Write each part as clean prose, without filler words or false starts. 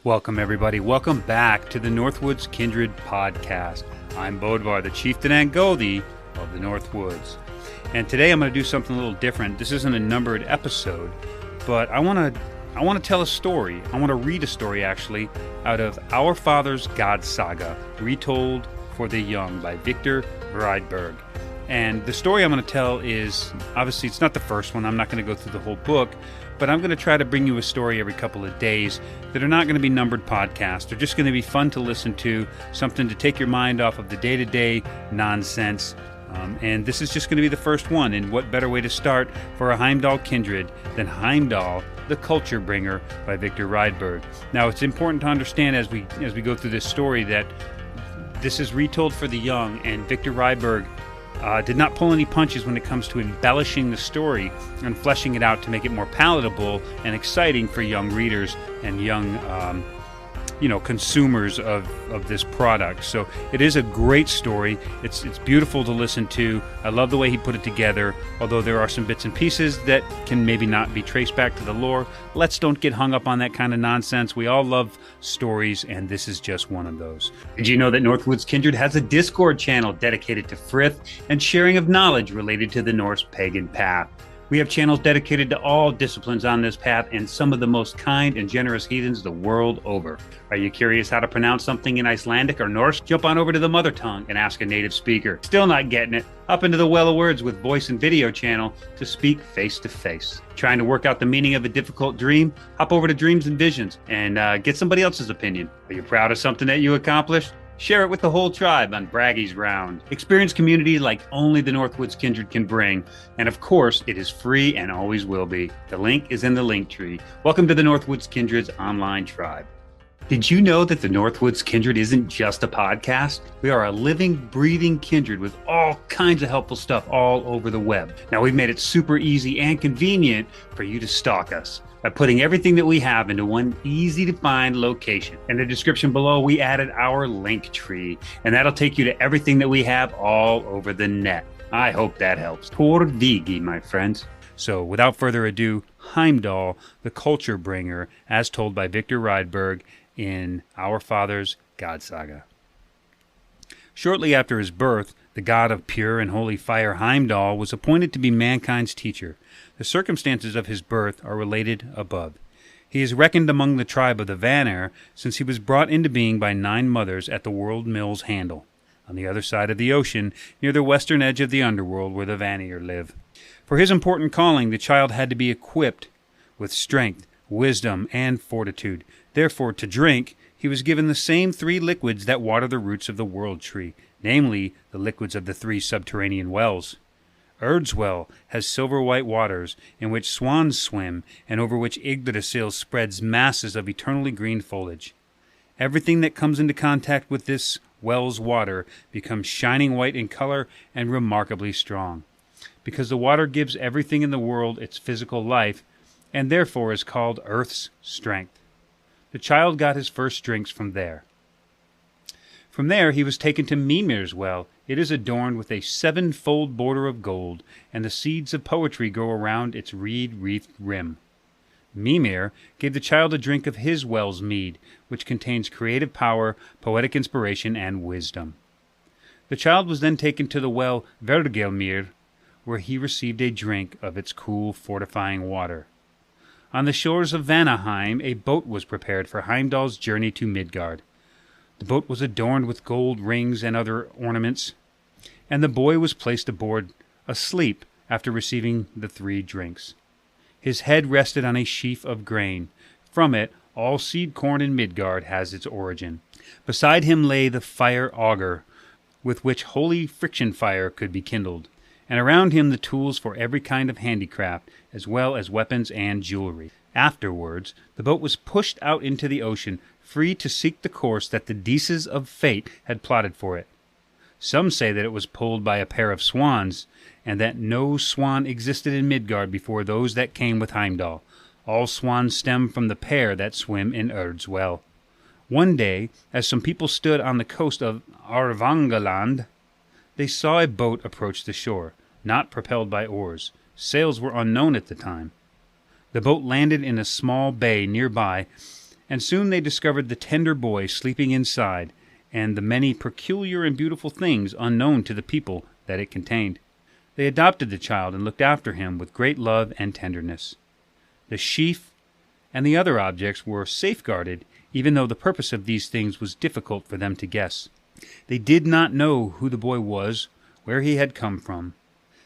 Welcome, everybody. Welcome back to the Northwoods Kindred podcast. I'm Bodvarr, the chieftain and Gothi of the Northwoods. And today I'm going to do something a little different. This isn't a numbered episode, but I want to tell a story. I want to read a story, actually, out of Our Fathers Godsaga, Retold for the Young by Victor Rydberg. And the story I'm going to tell is, obviously, it's not the first one. I'm not going to go through the whole book, but I'm going to try to bring you a story every couple of days that are not going to be numbered podcasts. They're just going to be fun to listen to, something to take your mind off of the day-to-day nonsense. And this is just going to be the first one. And what better way to start for a Heimdall kindred than Heimdall, the Culture Bringer by Victor Rydberg. Now, it's important to understand as we go through this story that this is retold for the young, and Victor Rydberg did not pull any punches when it comes to embellishing the story and fleshing it out to make it more palatable and exciting for young readers and young consumers of this product. So it is a great story. It's beautiful to listen to. I love the way he put it together, although there are some bits and pieces that can maybe not be traced back to the lore. Let's don't get hung up on that kind of nonsense. We all love stories, and this is just one of those. Did you know that Northwoods Kindred has a Discord channel dedicated to frith and sharing of knowledge related to the Norse pagan path? We have channels dedicated to all disciplines on this path and some of the most kind and generous heathens the world over. Are you curious how to pronounce something in Icelandic or Norse? Jump on over to the mother tongue and ask a native speaker. Still not getting it? Up into the Well of Words with voice and video channel to speak face to face. Trying to work out the meaning of a difficult dream? Hop over to Dreams and Visions and get somebody else's opinion. Are you proud of something that you accomplished? Share it with the whole tribe on Braggy's Round. Experience community like only the Northwoods Kindred can bring. And of course, it is free and always will be. The link is in the link tree. Welcome to the Northwoods Kindred's online tribe. Did you know that the Northwoods Kindred isn't just a podcast? We are a living, breathing kindred with all kinds of helpful stuff all over the web. Now, we've made it super easy and convenient for you to stalk us by putting everything that we have into one easy-to-find location. In the description below, we added our link tree, and that'll take you to everything that we have all over the net. I hope that helps. Þórr viki, my friends. So, without further ado, Heimdall, the Culture Bringer, as told by Victor Rydberg in Our Fathers Godsaga. Shortly after his birth, the god of pure and holy fire Heimdall was appointed to be mankind's teacher. The circumstances of his birth are related above. He is reckoned among the tribe of the Vanir, since he was brought into being by 9 mothers at the world mill's handle, on the other side of the ocean, near the western edge of the underworld where the Vanir live. For his important calling, the child had to be equipped with strength, wisdom, and fortitude. Therefore, to drink, he was given the same 3 liquids that water the roots of the world tree, namely the liquids of the 3 subterranean wells. Urd's well has silver-white waters in which swans swim and over which Yggdrasil spreads masses of eternally green foliage. Everything that comes into contact with this well's water becomes shining white in color and remarkably strong, because the water gives everything in the world its physical life and therefore is called Earth's strength. The child got his first drinks from there. From there he was taken to Mimir's well. It is adorned with a 7-fold border of gold, and the seeds of poetry grow around its reed-wreathed rim. Mimir gave the child a drink of his well's mead, which contains creative power, poetic inspiration, and wisdom. The child was then taken to the well Hvergelmir, where he received a drink of its cool, fortifying water. On the shores of Vanaheim, a boat was prepared for Heimdall's journey to Midgard. The boat was adorned with gold rings and other ornaments, and the boy was placed aboard, asleep after receiving the 3 drinks. His head rested on a sheaf of grain. From it, all seed corn in Midgard has its origin. Beside him lay the fire auger, with which holy friction fire could be kindled, and around him the tools for every kind of handicraft, as well as weapons and jewelry. Afterwards, the boat was pushed out into the ocean, free to seek the course that the Dices of fate had plotted for it. Some say that it was pulled by a pair of swans, and that no swan existed in Midgard before those that came with Heimdall. All swans stem from the pair that swim in Urd's well. One day, as some people stood on the coast of Arvangaland, they saw a boat approach the shore, not propelled by oars. Sails were unknown at the time. The boat landed in a small bay nearby, and soon they discovered the tender boy sleeping inside, and the many peculiar and beautiful things unknown to the people that it contained. They adopted the child and looked after him with great love and tenderness. The sheaf and the other objects were safeguarded, even though the purpose of these things was difficult for them to guess. They did not know who the boy was, where he had come from.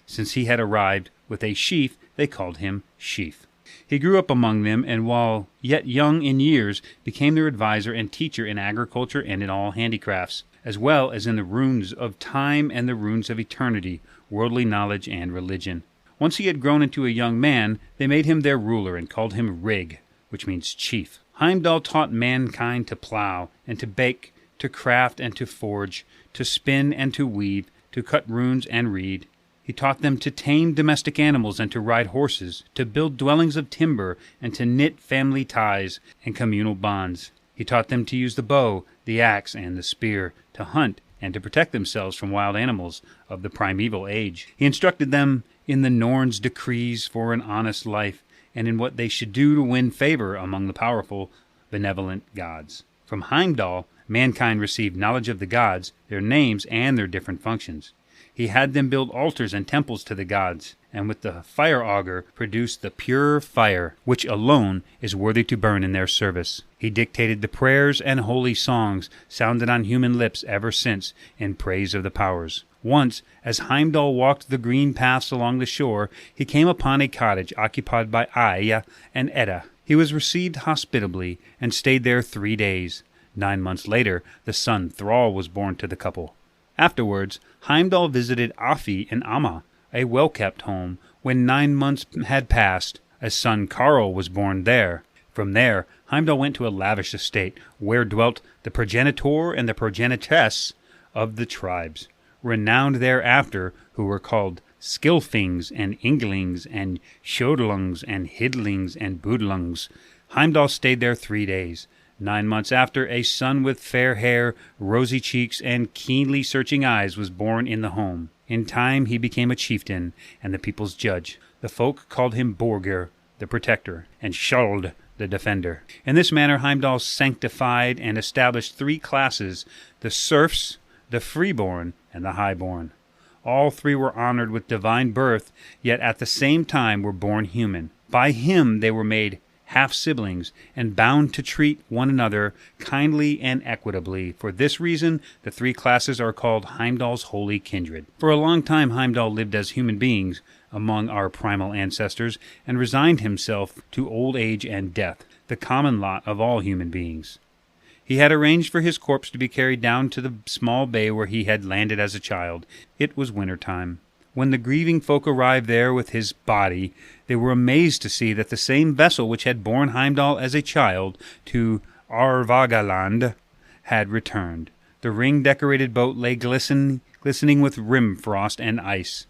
Since he had arrived with a sheaf, they called him Sheaf. He grew up among them, and while yet young in years, became their advisor and teacher in agriculture and in all handicrafts, as well as in the runes of time and the runes of eternity, worldly knowledge and religion. Once he had grown into a young man, they made him their ruler and called him Rig, which means chief. Heimdall taught mankind to plow and to bake, to craft and to forge, to spin and to weave, to cut runes and read. He taught them to tame domestic animals and to ride horses, to build dwellings of timber, and to knit family ties and communal bonds. He taught them to use the bow, the axe, and the spear, to hunt and to protect themselves from wild animals of the primeval age. He instructed them in the Norns' decrees for an honest life, and in what they should do to win favor among the powerful, benevolent gods. From Heimdall, mankind received knowledge of the gods, their names, and their different functions. He had them build altars and temples to the gods, and with the fire auger produced the pure fire, which alone is worthy to burn in their service. He dictated the prayers and holy songs sounded on human lips ever since in praise of the powers. Once, as Heimdall walked the green paths along the shore, he came upon a cottage occupied by Aya and Edda. He was received hospitably and stayed there 3 days. 9 months later, the son Thrall was born to the couple. Afterwards, Heimdall visited Afi and Amma, a well-kept home. When 9 months had passed, a son Karl was born there. From there, Heimdall went to a lavish estate, where dwelt the progenitor and the progenitress of the tribes, renowned thereafter, who were called Skilfings and Inglings and Shodlungs and Hidlings and Budlungs. Heimdall stayed there 3 days. 9 months after, a son with fair hair, rosy cheeks, and keenly searching eyes was born in the home. In time he became a chieftain and the people's judge. The folk called him Borgir, the protector, and Skjold, the defender. In this manner Heimdall sanctified and established 3 classes, the serfs, the freeborn, and the highborn. All 3 were honored with divine birth, yet at the same time were born human. By him they were made half-siblings, and bound to treat one another kindly and equitably. For this reason, the 3 classes are called Heimdall's holy kindred. For a long time Heimdall lived as human beings among our primal ancestors, and resigned himself to old age and death, the common lot of all human beings. He had arranged for his corpse to be carried down to the small bay where he had landed as a child. It was winter time. When the grieving folk arrived there with his body, they were amazed to see that the same vessel which had borne Heimdall as a child to Árvagaland had returned. The ring-decorated boat lay glistening with rim frost and ice,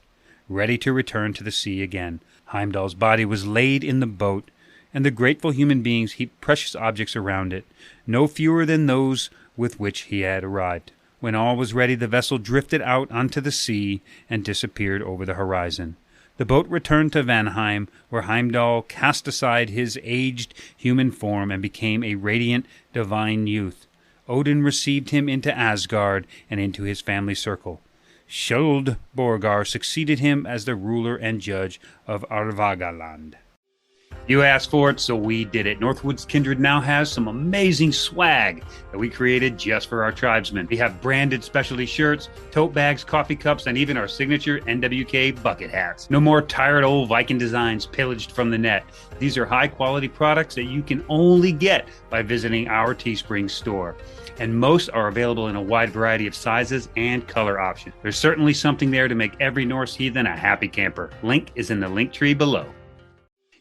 ready to return to the sea again. Heimdall's body was laid in the boat, and the grateful human beings heaped precious objects around it, no fewer than those with which he had arrived. When all was ready, the vessel drifted out onto the sea and disappeared over the horizon. The boat returned to Vanheim, where Heimdall cast aside his aged human form and became a radiant, divine youth. Odin received him into Asgard and into his family circle. Skjold Borgar succeeded him as the ruler and judge of Árvagaland. You asked for it, so we did it. Northwood's Kindred now has some amazing swag that we created just for our tribesmen. We have branded specialty shirts, tote bags, coffee cups, and even our signature NWK bucket hats. No more tired old Viking designs pillaged from the net. These are high-quality products that you can only get by visiting our Teespring store. And most are available in a wide variety of sizes and color options. There's certainly something there to make every Norse heathen a happy camper. Link is in the link tree below.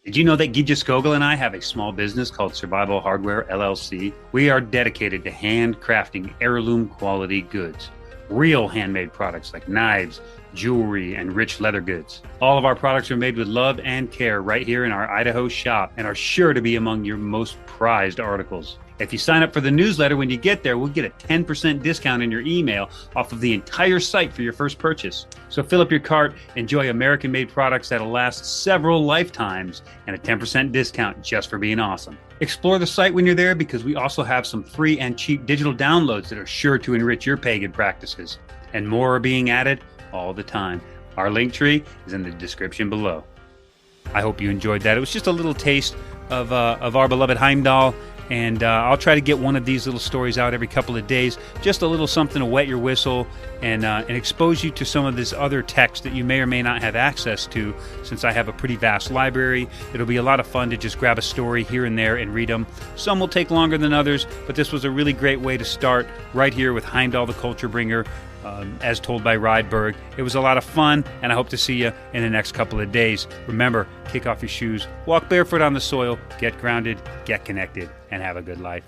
Did you know that Gija Skogel and I have a small business called Survival Hardware LLC? We are dedicated to handcrafting heirloom quality goods, real handmade products like knives, jewelry, and rich leather goods. All of our products are made with love and care right here in our Idaho shop and are sure to be among your most prized articles. If you sign up for the newsletter when you get there, we'll get a 10% discount in your email off of the entire site for your first purchase. So fill up your cart, enjoy American-made products that'll last several lifetimes, and a 10% discount just for being awesome. Explore the site when you're there because we also have some free and cheap digital downloads that are sure to enrich your pagan practices. And more are being added all the time. Our link tree is in the description below. I hope you enjoyed that. It was just a little taste of our beloved Heimdall, and I'll try to get one of these little stories out every couple of days, just a little something to wet your whistle and expose you to some of this other text that you may or may not have access to, since I have a pretty vast library. It'll be a lot of fun to just grab a story here and there and read them. Some will take longer than others, but this was a really great way to start right here with Heimdall the Culture Bringer, as told by Rydberg. It was a lot of fun, and I hope to see you in the next couple of days. Remember, kick off your shoes, walk barefoot on the soil, get grounded, get connected, and have a good life.